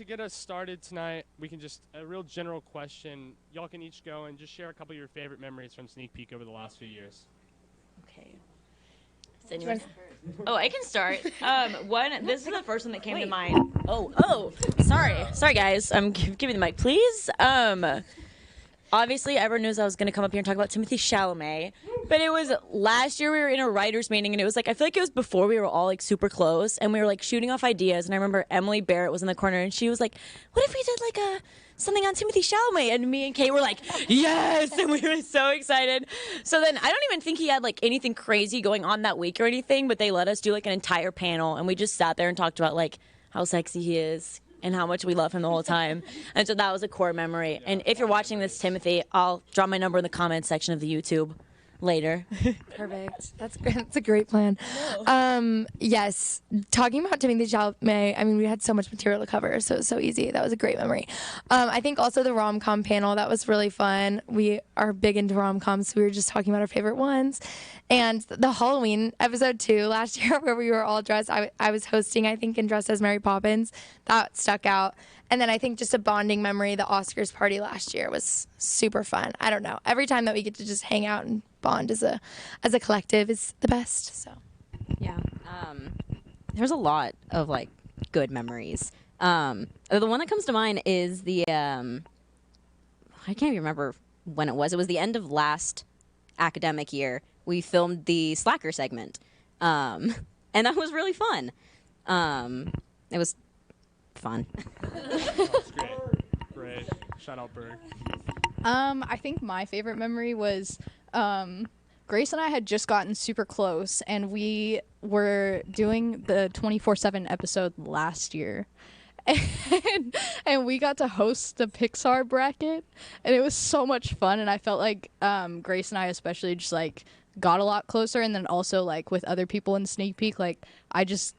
to get us started tonight, we can just, a real general question. Y'all can each go and just share a couple of your favorite memories from Sneak Peek over the last few years. Okay. Oh, I can start. This is the first one that came to mind. Sorry, guys. Give me the mic, please. Obviously, everyone knows I was going to come up here and talk about Timothée Chalamet, but it was last year we were in a writer's meeting, and it was like, I feel like it was before we were all like super close, and we were like shooting off ideas, and I remember Emily Barrett was in the corner, and she was like, what if we did like something on Timothée Chalamet? And me and Kate were like, yes, and we were so excited. So then I don't even think he had like anything crazy going on that week or anything, but they let us do like an entire panel, and we just sat there and talked about like how sexy he is and how much we love him the whole time. And so that was a core memory. Yeah, and if you're watching this, Timothy, I'll drop my number in the comments section of the YouTube later. Perfect. That's great. That's a great plan. Yes, talking about Timothée Chalamet, I mean, we had so much material to cover, so it was so easy. That was a great memory. I think also the rom-com panel, that was really fun. We are big into rom-coms, so we were just talking about our favorite ones. And the Halloween episode too, last year, where we were all dressed, I was hosting, I think, and dressed as Mary Poppins. That stuck out. And then I think just a bonding memory, the Oscars party last year was super fun. I don't know. Every time that we get to just hang out and bond as a collective is the best. So yeah, there's a lot of like good memories. The one that comes to mind is the I can't even remember when it was. It was the end of last academic year. We filmed the Slacker segment, and that was really fun. It was fun. That's great. Shout out Berg. I think my favorite memory was Grace and I had just gotten super close, and we were doing the 24/7 episode last year. And we got to host the Pixar bracket, and it was so much fun, and I felt like Grace and I especially just like got a lot closer, and then also like with other people in Sneak Peek, like I just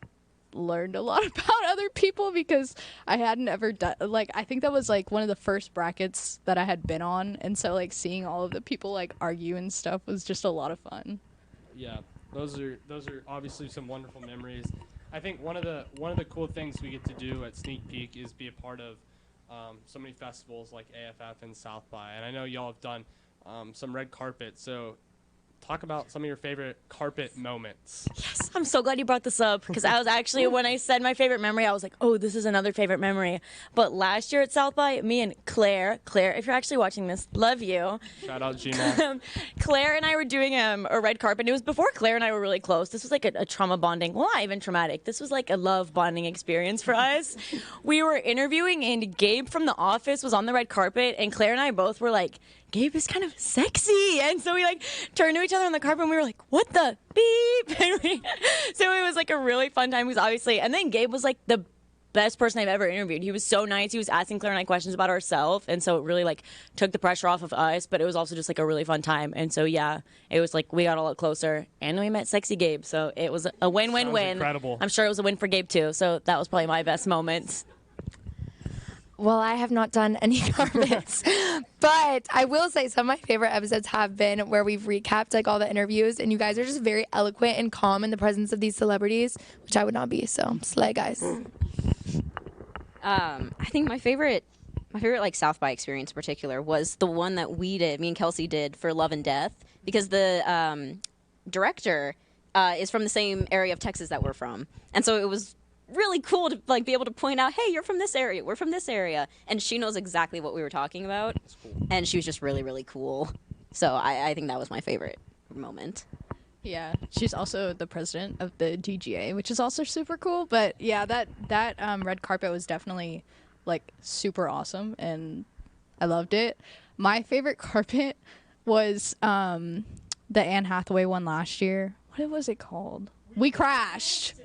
learned a lot about other people because I hadn't ever done, like, I think that was like one of the first brackets that I had been on, and so like seeing all of the people like argue and stuff was just a lot of fun. Yeah, those are obviously some wonderful memories. I think one of the cool things we get to do at Sneak Peek is be a part of so many festivals like AFF and South by, and I know y'all have done some red carpet, so talk about some of your favorite carpet moments. Yes, I'm so glad you brought this up because I was actually, when I said my favorite memory, I was like, oh, this is another favorite memory. But last year at South by, me and Claire, if you're actually watching this, love you. Shout out Gina. Claire and I were doing a red carpet. It was before Claire and I were really close. This was like a trauma bonding, well, not even traumatic. This was like a love bonding experience for us. We were interviewing, and Gabe from The Office was on the red carpet, and Claire and I both were like, Gabe is kind of sexy. And so we like turned to each other on the carpet and we were like, what the beep? So it was like a really fun time because obviously, and then Gabe was like the best person I've ever interviewed. He was so nice. He was asking Claire and I questions about ourselves. And so it really like took the pressure off of us, but it was also just like a really fun time. And so, yeah, it was like we got a lot closer and we met sexy Gabe. So it was a win-win-win. Incredible. I'm sure it was a win for Gabe too. So that was probably my best moment. Well, I have not done any carpets, but I will say some of my favorite episodes have been where we've recapped like all the interviews, and you guys are just very eloquent and calm in the presence of these celebrities, which I would not be. So slay, guys. I think my favorite like South by experience in particular was the one that me and Kelsey did for Love and Death, because the director is from the same area of Texas that we're from, and so it was really cool to like be able to point out, hey, you're from this area, we're from this area, and she knows exactly what we were talking about. That's cool. And she was just really, really cool. So I think that was my favorite moment. Yeah, she's also the president of the DGA, which is also super cool. But yeah, that red carpet was definitely like super awesome, and I loved it. My favorite carpet was the Anne Hathaway one last year. What was it called? We crashed.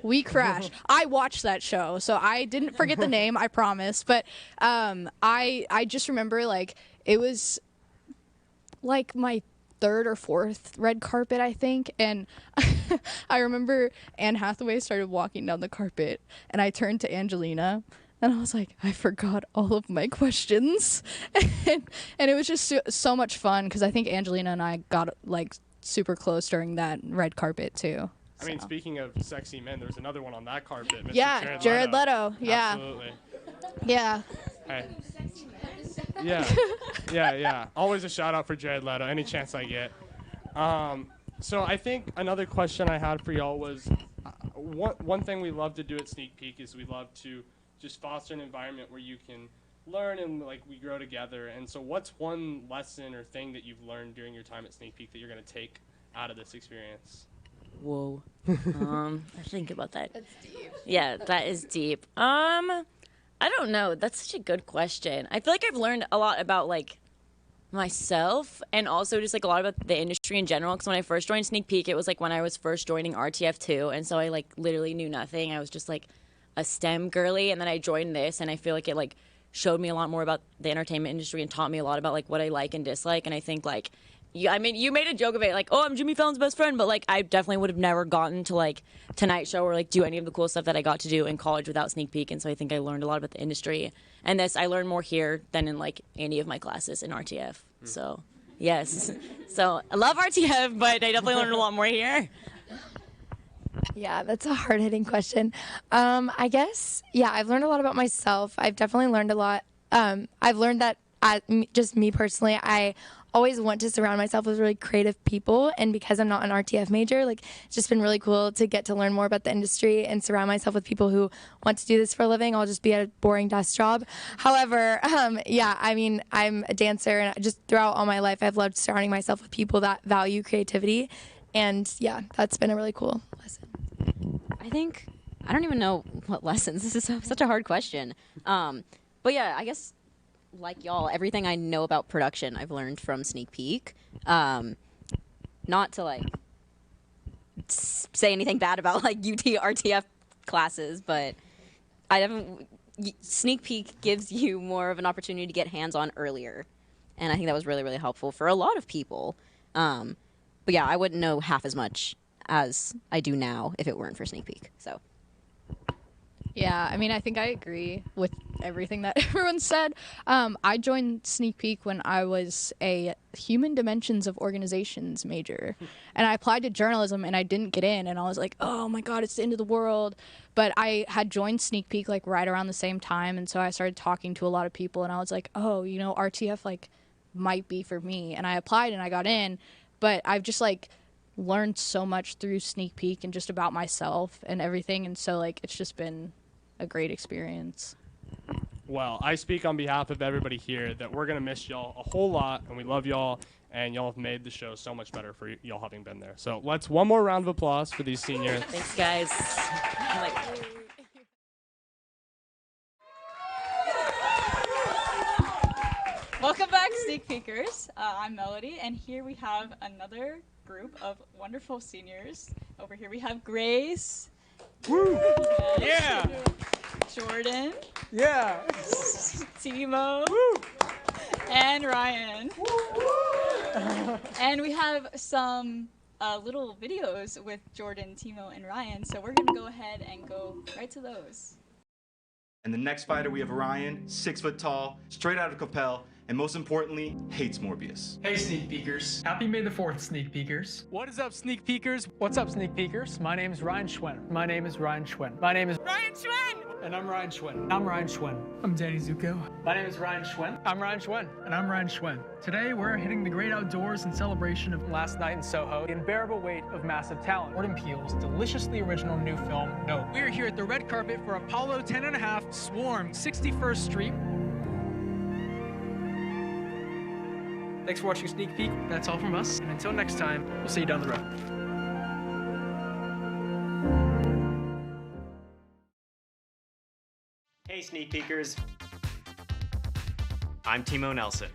I watched that show, so I didn't forget the name, I promise. But I just remember, like, it was like my third or fourth red carpet, I think. And I remember Anne Hathaway started walking down the carpet, and I turned to Angelina, and I was like, I forgot all of my questions. And it was just so much fun, because I think Angelina and I got, like, super close during that red carpet, too. I mean, speaking of sexy men, there's another one on that carpet. Mr. Yeah, Jared Leto. Yeah. Absolutely. Yeah. Hey. Yeah, yeah. Always a shout out for Jared Leto, any chance I get. So I think another question I had for y'all was, one thing we love to do at Sneak Peek is we love to just foster an environment where you can learn and like we grow together. And so what's one lesson or thing that you've learned during your time at Sneak Peek that you're going to take out of this experience? Whoa. I think about that. That's deep. Yeah, that is deep. I don't know. That's such a good question. I feel like I've learned a lot about like myself and also just like a lot about the industry in general. Because when I first joined Sneak Peek, it was like when I was first joining RTF2, and so I like literally knew nothing. I was just like a STEM girly, and then I joined this, and I feel like it like showed me a lot more about the entertainment industry and taught me a lot about like what I like and dislike. And I think like I mean, you made a joke of it, like, oh, I'm Jimmy Fallon's best friend, but like, I definitely would have never gotten to like Tonight Show or like do any of the cool stuff that I got to do in college without Sneak Peek. And so I think I learned a lot about the industry, and this I learned more here than in like any of my classes in RTF. So yes, so I love RTF, but I definitely learned a lot more here. Yeah, that's a hard-hitting question. I guess, yeah, I've learned a lot about myself. I've definitely learned a lot. I've learned that just me personally, I always want to surround myself with really creative people, and because I'm not an RTF major, like it's just been really cool to get to learn more about the industry and surround myself with people who want to do this for a living. I'll just be at a boring desk job. However, yeah, I mean, I'm a dancer, and just throughout all my life, I've loved surrounding myself with people that value creativity, and yeah, that's been a really cool lesson. I think I don't even know what lessons. This is such a hard question. But yeah, I guess like y'all, everything I know about production I've learned from Sneak Peek. Not to like say anything bad about like UT RTF classes, but I haven't. Sneak Peek gives you more of an opportunity to get hands-on earlier, and I think that was really, really helpful for a lot of people. But yeah, I wouldn't know half as much as I do now if it weren't for Sneak Peek. So. Yeah, I mean, I think I agree with everything that everyone said. I joined Sneak Peek when I was a Human Dimensions of Organizations major, and I applied to journalism, and I didn't get in, and I was like, oh my god, it's the end of the world. But I had joined Sneak Peek like right around the same time, and so I started talking to a lot of people, and I was like, oh, you know, RTF like might be for me, and I applied and I got in. But I've just like learned so much through Sneak Peek and just about myself and everything, and so like it's just been a great experience. Well, I speak on behalf of everybody here that we're going to miss y'all a whole lot, and we love y'all, and y'all have made the show so much better for y'all having been there. So let's one more round of applause for these seniors. Thanks, guys. Welcome back, Sneak Peekers. I'm Melody, and here we have another group of wonderful seniors. Over here we have Grace. Woo! Yes. Yeah! Jordan. Yeah! Timo. Woo! And Ryan. And we have some little videos with Jordan, Timo, and Ryan, so we're going to go ahead and go right to those. And the next fighter, we have Ryan, 6 foot tall, straight out of Capel, and most importantly, hates Morbius. Hey Sneak Peekers. Happy May the 4th, Sneak Peekers. What is up, Sneak Peekers? What's up, Sneak Peekers? My name is Ryan Schwen. My name is Ryan Schwen. My name is Ryan Schwen! And I'm Ryan Schwen. I'm Ryan Schwen. I'm Danny Zuko. My name is Ryan Schwen. I'm Ryan Schwen. And I'm Ryan Schwen. Today, we're hitting the great outdoors in celebration of Last Night in Soho, The Unbearable Weight of Massive Talent. Jordan Peele's deliciously original new film, No. We're here at the red carpet for Apollo 10.5 Swarm, 61st Street. Thanks for watching Sneak Peek. That's all from us. And until next time, we'll see you down the road. Hey Sneak Peekers, I'm Timo Nelson.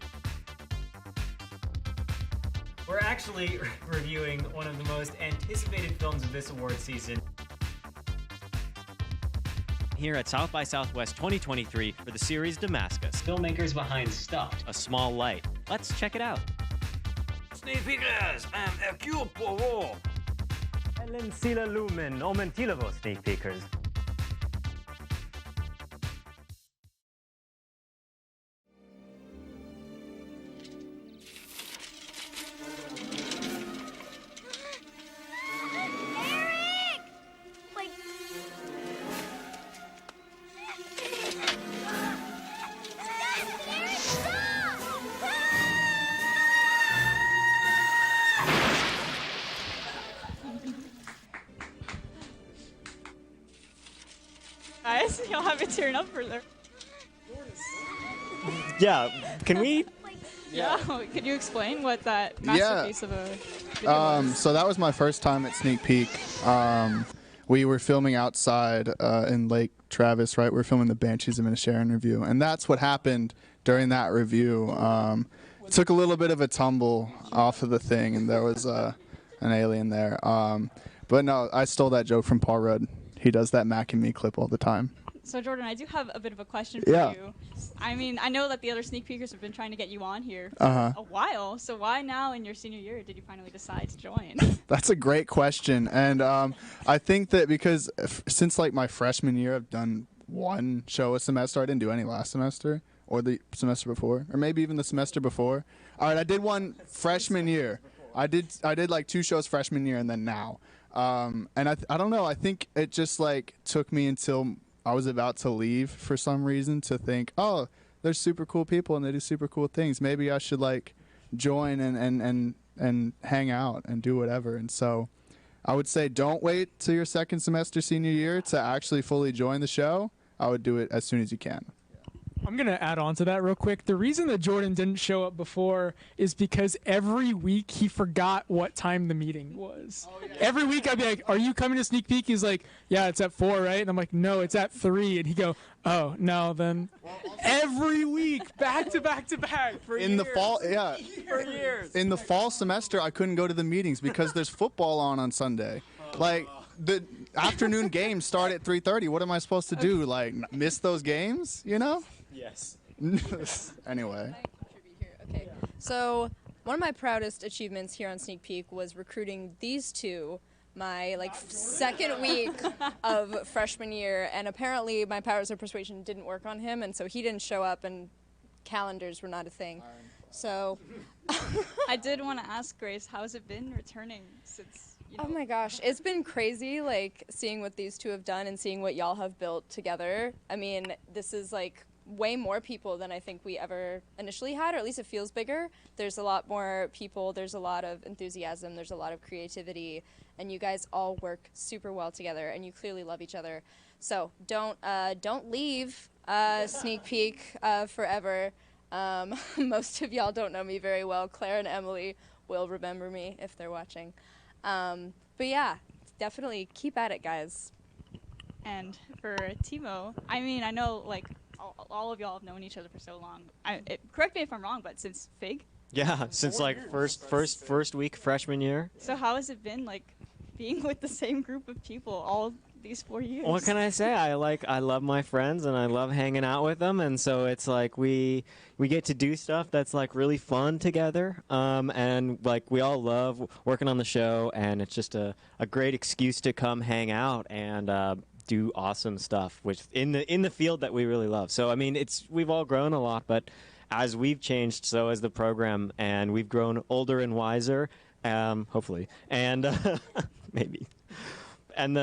We're actually reviewing one of the most anticipated films of this award season here at South by Southwest 2023 for the series Damascus. Filmmakers behind Stuffed, A Small Light. Let's check it out. Sneak Peekers, I'm Hercule Poirot. Ellen Sila Lumen, Omentilavo Sneak Peekers. Guys, you'll have it turned up further. Yeah, can we? Yeah. Could you explain what that masterpiece of a video was? So that was my first time at Sneak Peek. We were filming outside in Lake Travis, right? We were filming the Banshees of Inisherin review, and that's what happened during that review. Took a little bit of a tumble off of the thing, and there was an alien there. But no, I stole that joke from Paul Rudd. He does that Mac and Me clip all the time. So Jordan, I do have a bit of a question for you. I mean, I know that the other sneak peekers have been trying to get you on here for a while. So why now in your senior year did you finally decide to join? That's a great question, and I think that because since like my freshman year, I've done one show a semester. I didn't do any last semester or the semester before, or maybe even the semester before. All right, I did one freshman year. I did like 2 shows freshman year, and then now. And I don't know. I think it just like took me until I was about to leave for some reason to think, oh, there's super cool people and they do super cool things. Maybe I should like join and hang out and do whatever. And so I would say don't wait till your second semester senior year to actually fully join the show. I would do it as soon as you can. I'm going to add on to that real quick. The reason that Jordan didn't show up before is because every week he forgot what time the meeting was. Oh, yeah. Every week I'd be like, are you coming to Sneak Peek? He's like, yeah, it's at 4, right? And I'm like, no, it's at 3. And he'd go, oh, no, then every week, back to back to back for years. In the fall, yeah. For years. In the fall semester, I couldn't go to the meetings because there's football on Sunday. Like, the afternoon games start at 3:30. What am I supposed to do? Like, miss those games, you know? Yes. Anyway. Okay. So one of my proudest achievements here on Sneak Peek was recruiting these two my second week of freshman year, and apparently my powers of persuasion didn't work on him, and so he didn't show up, and calendars were not a thing. So I did want to ask Grace, how has it been returning since? Oh my gosh, it's been crazy, like seeing what these two have done and seeing what y'all have built together. I mean, this is like way more people than I think we ever initially had, or at least it feels bigger. There's a lot more people, there's a lot of enthusiasm, there's a lot of creativity, and you guys all work super well together, and you clearly love each other. So don't leave Sneak Peek forever. Most of y'all don't know me very well. Claire and Emily will remember me if they're watching. But yeah, definitely keep at it, guys. And for Timo, I mean, I know like all of y'all have known each other for so long. Correct me if I'm wrong, but since Fig? Yeah, since like first week freshman year. So how has it been like being with the same group of people all these 4 years? What can I say? I love my friends and I love hanging out with them, and so it's like we get to do stuff that's like really fun together. And like we all love working on the show, and it's just a great excuse to come hang out and do awesome stuff, which in the field that we really love. So I mean, we've all grown a lot, but as we've changed, so has the program, and we've grown older and wiser, hopefully, and maybe. And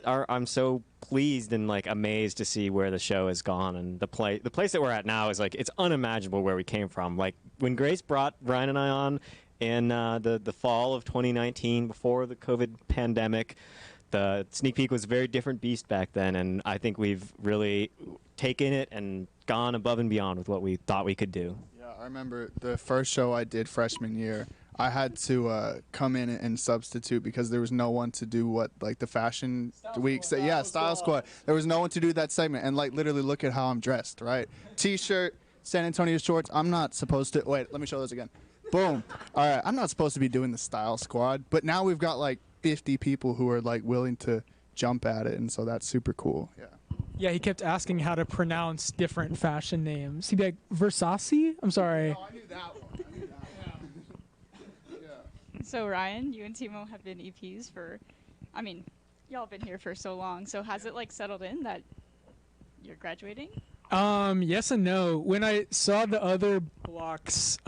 I'm so pleased and like amazed to see where the show has gone, and the place that we're at now is like it's unimaginable where we came from. Like when Grace brought Brian and I on in the fall of 2019 before the COVID pandemic, the Sneak Peek was a very different beast back then, and I think we've really taken it and gone above and beyond with what we thought we could do. Yeah, I remember the first show I did freshman year. I had to come in and substitute because there was no one to do what like the fashion week. Style Squad. There was no one to do that segment, and like literally look at how I'm dressed, right? T-shirt, San Antonio shorts. I'm not supposed to. Wait, let me show those again. Boom. All right, I'm not supposed to be doing the Style Squad, but now we've got like 50 people who are like willing to jump at it, and so that's super cool. Yeah. Yeah, he kept asking how to pronounce different fashion names. He'd be like, Versace? I'm sorry. No, I knew that one. So Ryan, you and Timo have been EPs for, I mean, y'all have been here for so long. So has it like settled in that you're graduating? Yes and no. When I saw the other block's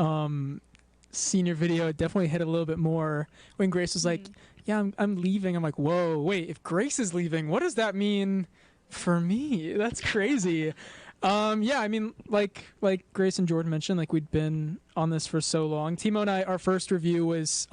senior video, it definitely hit a little bit more. When Grace was like, yeah, I'm leaving. I'm like, whoa, wait, if Grace is leaving, what does that mean for me? That's crazy. Yeah, I mean, like Grace and Jordan mentioned, like we'd been on this for so long. Timo and I, our first review was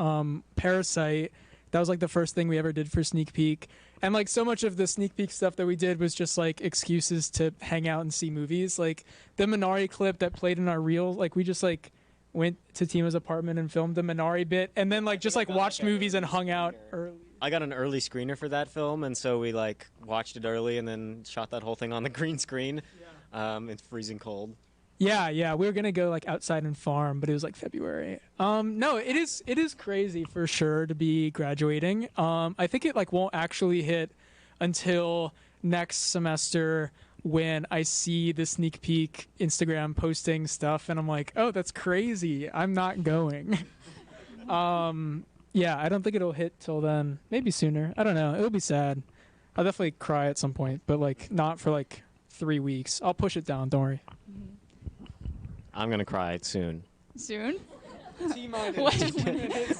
Parasite. That was like the first thing we ever did for Sneak Peek. And like so much of the Sneak Peek stuff that we did was just like excuses to hang out and see movies. Like the Minari clip that played in our reel, like we just like went to Tima's apartment and filmed the Minari bit, and then like just like watched movies and hung out early. I got an early screener for that film, and so we like watched it early and then shot that whole thing on the green screen. It's freezing cold. Yeah, we were gonna go like outside and farm, but it was like February. No, it is crazy for sure to be graduating. I think it like won't actually hit until next semester when I see the Sneak Peek Instagram posting stuff, and I'm like, oh, that's crazy. I'm not going. Yeah, I don't think it'll hit till then. Maybe sooner. I don't know. It'll be sad. I'll definitely cry at some point, but like not for like 3 weeks. I'll push it down. Don't worry. I'm gonna cry soon. Soon?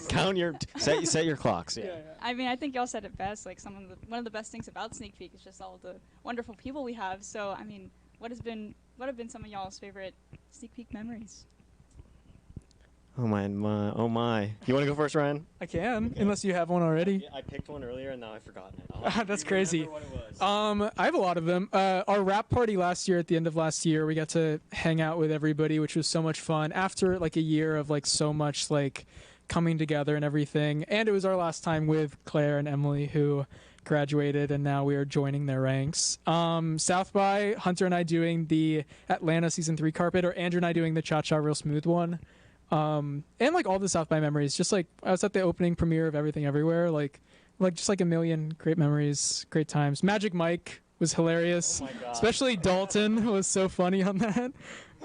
Count your set your clocks. Yeah. I mean, I think y'all said it best. Like one of the best things about Sneak Peek is just all the wonderful people we have. So I mean, what have been some of y'all's favorite Sneak Peek memories? Oh my. You want to go first, Ryan? I can, unless you have one already. I picked one earlier and now I've forgotten it. That's crazy. I have a lot of them. Our rap party last year, at the end of last year, we got to hang out with everybody, which was so much fun. After like a year of like so much like coming together and everything, and it was our last time with Claire and Emily, who graduated, and now we are joining their ranks. South by, Hunter and I doing the Atlanta season 3 carpet, or Andrew and I doing the Cha Cha Real Smooth one. And like all the South by memories, just like I was at the opening premiere of Everything Everywhere, like just like a million great memories, great times. Magic Mike was hilarious. Oh my God. Especially Dalton was so funny on that.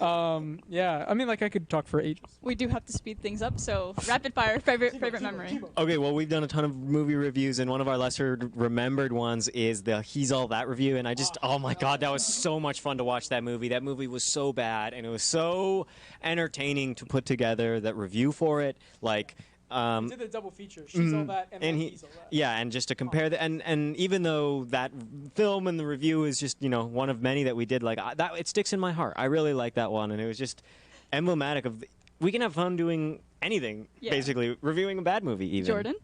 Yeah, I mean, like I could talk for ages. We do have to speed things up, so rapid fire favorite memory. Okay, well, we've done a ton of movie reviews, and one of our lesser remembered ones is the He's All That review, and I just, oh my God, that was so much fun to watch that movie. That movie was so bad, and it was so entertaining to put together that review for it. Like, we did the double feature. She's All That and He's All That. Yeah, and just to compare and even though that film and the review is just, you know, one of many that we did, like that, it sticks in my heart. I really like that one, and it was just emblematic of we can have fun doing anything, basically reviewing a bad movie even. Jordan?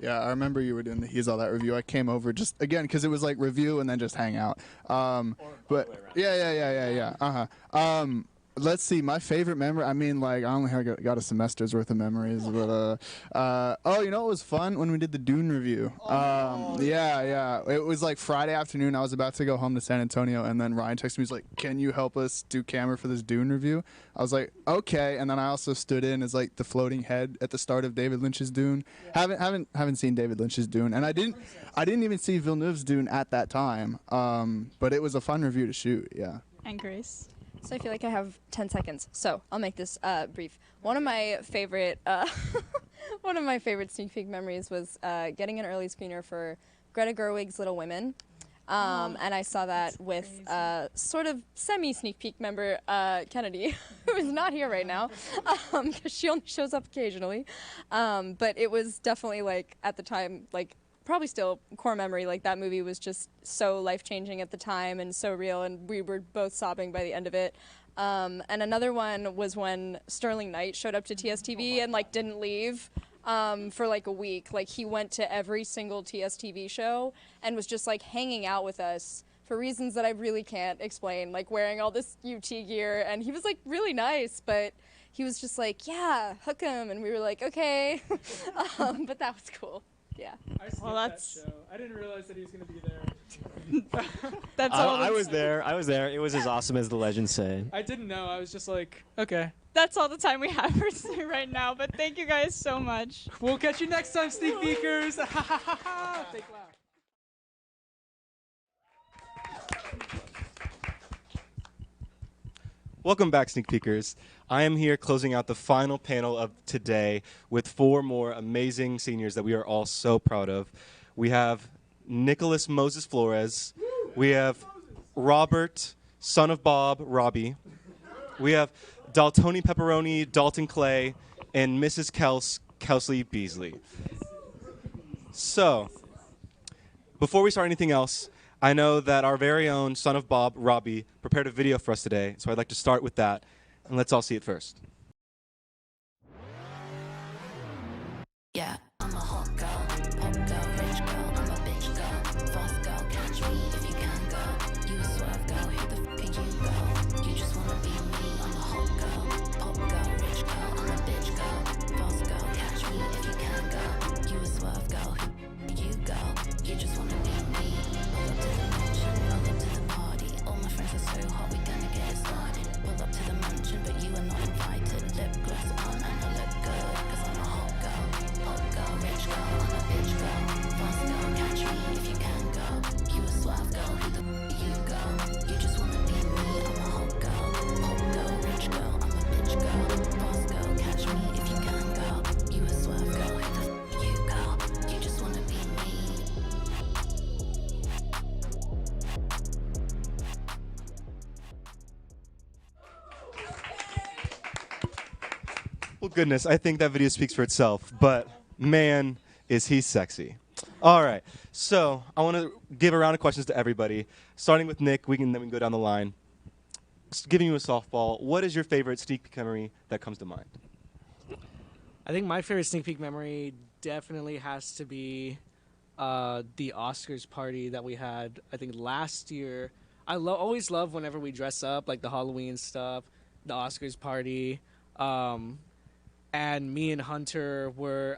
Yeah, I remember you were doing the He's All That review. I came over just again because it was like review and then just hang out. But yeah. Let's see, my favorite memory, I mean, like, I only got a semester's worth of memories, but, oh, you know what was fun? When we did the Dune review. Yeah. It was, like, Friday afternoon. I was about to go home to San Antonio, and then Ryan texted me. He's like, can you help us do camera for this Dune review? I was like, okay. And then I also stood in as, like, the floating head at the start of David Lynch's Dune. Haven't seen David Lynch's Dune. And I didn't even see Villeneuve's Dune at that time. But it was a fun review to shoot, yeah. And Grace? So I feel like I have 10 seconds, so I'll make this brief. One of my favorite sneak peek memories was getting an early screener for Greta Gerwig's Little Women, and I saw that with sort of semi-sneak peek member Kennedy, who is not here right now, because she only shows up occasionally. But it was definitely like at the time like. Probably still core memory, like that movie was just so life-changing at the time and so real, and we were both sobbing by the end of it. And another one was when Sterling Knight showed up to TSTV and like didn't leave for like a week. Like he went to every single TSTV show and was just like hanging out with us for reasons that I really can't explain, like wearing all this UT gear, and he was like really nice, but he was just like, yeah, hook him, and we were like, okay. But that was cool. Yeah. That show. I didn't realize that he was going to be there. That's all. I was there. It was as awesome as the legends say. I didn't know. I was just like, okay. That's all the time we have for right now, but thank you guys so much. We'll catch you next time, Sneak Peekers. Think loud. Welcome back, Sneak Peekers. I am here closing out the final panel of today with 4 more amazing seniors that we are all so proud of. We have Nicholas Moses Flores. We have Robert, son of Bob, Robbie. We have Daltoni Pepperoni, Dalton Clay, and Mrs. Kelsey Beasley. So, before we start anything else, I know that our very own son of Bob, Robbie, prepared a video for us today, so I'd like to start with that, and let's all see it first. Yeah, I'm a hot girl. Well, goodness, I think that video speaks for itself. But man, is he sexy. All right, so I want to give a round of questions to everybody, starting with Nick. Then we can go down the line. Giving you a softball, what is your favorite sneak peek memory that comes to mind? I think my favorite sneak peek memory definitely has to be the Oscars party that we had, I think, last year. I always love whenever we dress up, like the Halloween stuff, the Oscars party. And me and Hunter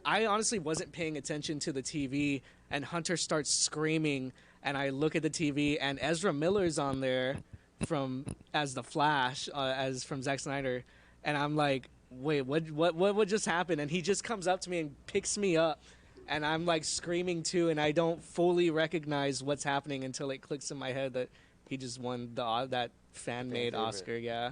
I honestly wasn't paying attention to the TV, and Hunter starts screaming, and I look at the TV, and Ezra Miller's on there as the Flash, as from Zack Snyder, and I'm like, wait, what just happened? And he just comes up to me and picks me up, and I'm like screaming too, and I don't fully recognize what's happening until it clicks in my head that he just won that fan-made Oscar. Yeah.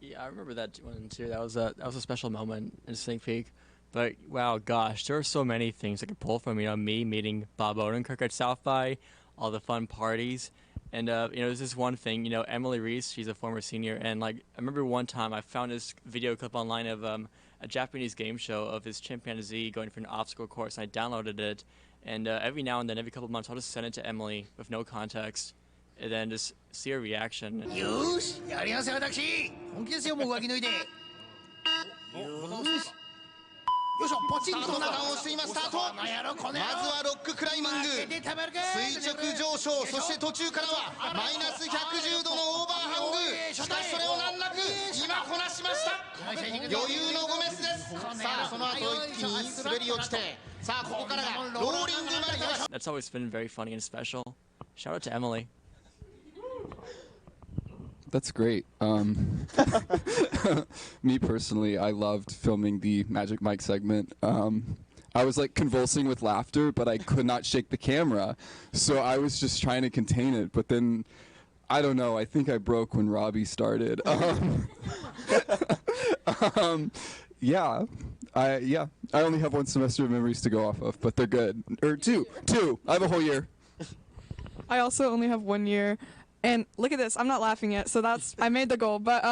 Yeah, I remember that one too. That was a special moment in Sneak Peek. But wow, gosh, there are so many things I could pull from. Me meeting Bob Odenkirk at South by, all the fun parties, and there's this one thing. Emily Reese, she's a former senior, and like I remember one time I found this video clip online of a Japanese game show of this chimpanzee going for an obstacle course. And I downloaded it, and every now and then, every couple of months, I'll just send it to Emily with no context, and then just see her reaction. よし、やりなさい私。本気ですよ、もう上着脱いで。よし。よいしょ、ポチッとボタンを押して今スタート。まずはロッククライミング。垂直上昇、そして途中からはマイナス110度のオーバーハング。しかしそれを難なく今こなしました。余裕のゴメスです。さあその後一気に滑り落ちて、さあここからがローリングマリカ。That's always been very funny and special. Shout out to Emily. That's great. Me personally, I loved filming the Magic Mike segment. I was like convulsing with laughter, but I could not shake the camera. So I was just trying to contain it. But then, I don't know, I think I broke when Robbie started. Yeah. I only have one semester of memories to go off of, but they're good. Or two. I have a whole year. I also only have 1 year. And look at this, I'm not laughing yet, so I made the goal. But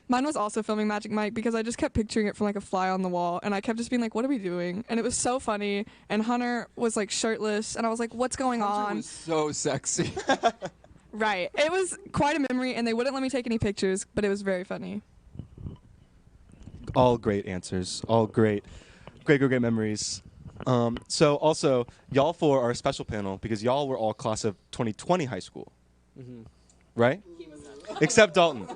mine was also filming Magic Mike because I just kept picturing it from like a fly on the wall. And I kept just being like, what are we doing? And it was so funny. And Hunter was like shirtless. And I was like, what's going on? Hunter was so sexy. Right. It was quite a memory. And they wouldn't let me take any pictures, but it was very funny. All great answers. All great memories. So also, y'all four are a special panel because y'all were all class of 2020 high school. Mm-hmm. Right? Except Dalton.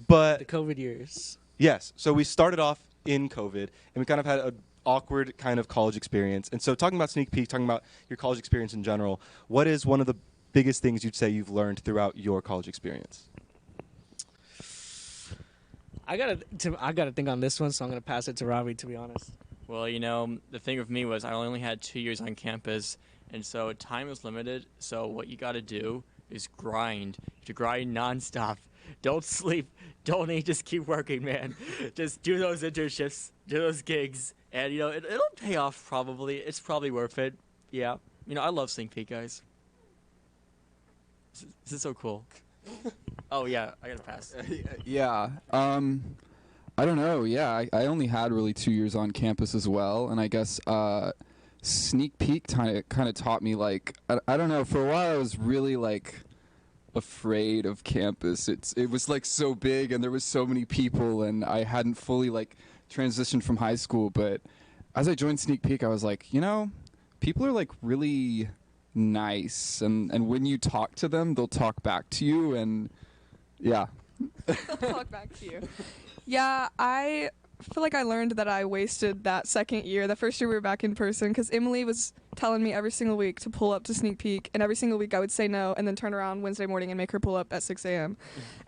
But the COVID years. Yes. So we started off in COVID, and we kind of had an awkward kind of college experience. And so talking about Sneak Peek, talking about your college experience in general, what is one of the biggest things you'd say you've learned throughout your college experience? I gotta think on this one, so I'm gonna pass it to Ravi, to be honest. Well, the thing with me was I only had 2 years on campus, and so time was limited. So what you got to do is grind. To grind nonstop. Don't sleep. Don't eat. Just keep working, man. Just do those internships, do those gigs, and it'll pay off. Probably, it's probably worth it. Yeah. I love Sneak Peek, guys. This is so cool. Oh yeah, I gotta pass. Yeah. I don't know. Yeah, I only had really 2 years on campus as well, and I guess Sneak Peek kind of taught me, like, I don't know, for a while I was really like afraid of campus. It was like so big and there was so many people and I hadn't fully like transitioned from high school, but as I joined Sneak Peek I was like, people are like really nice and when you talk to them they'll talk back to you and yeah. They'll talk back to you. Yeah, I feel like I learned that I wasted that second year, the first year we were back in person, because Emily was telling me every single week to pull up to Sneak Peek, and every single week I would say no and then turn around Wednesday morning and make her pull up at 6 a.m.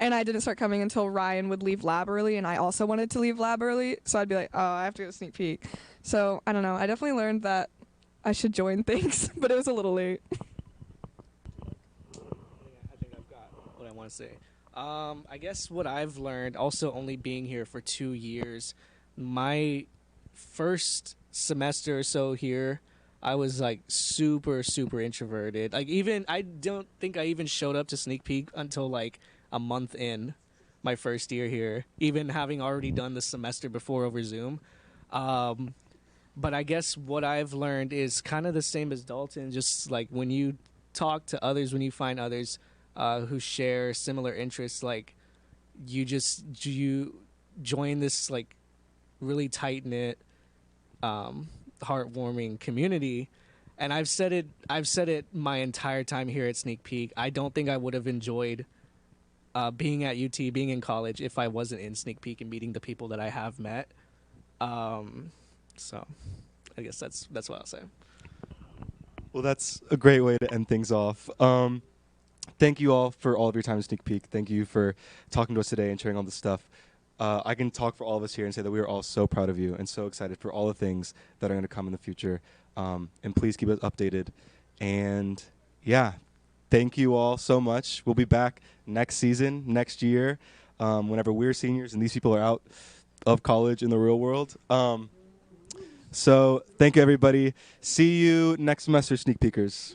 And I didn't start coming until Ryan would leave lab early, and I also wanted to leave lab early, so I'd be like, oh, I have to go to Sneak Peek. So, I don't know, I definitely learned that I should join things, but it was a little late. I think I've got what I want to say. I guess what I've learned, also only being here for 2 years, my first semester or so here, I was like super, super introverted. Like I don't think I even showed up to Sneak Peek until like a month in. my first year here, even having already done the semester before over Zoom. But I guess what I've learned is kind of the same as Dalton. Just like when you talk to others, when you find others who share similar interests, like you join this like really tight knit, heartwarming community. And I've said it my entire time here at Sneak Peek. I don't think I would have enjoyed being at UT, being in college, if I wasn't in Sneak Peek and meeting the people that I have met. So I guess that's what I'll say. Well, that's a great way to end things off. Thank you all for all of your time at Sneak Peek. Thank you for talking to us today and sharing all this stuff. I can talk for all of us here and say that we are all so proud of you and so excited for all the things that are going to come in the future. And please keep us updated. And yeah, thank you all so much. We'll be back next season, next year, whenever we're seniors and these people are out of college in the real world. So thank you, everybody. See you next semester, Sneak Peekers.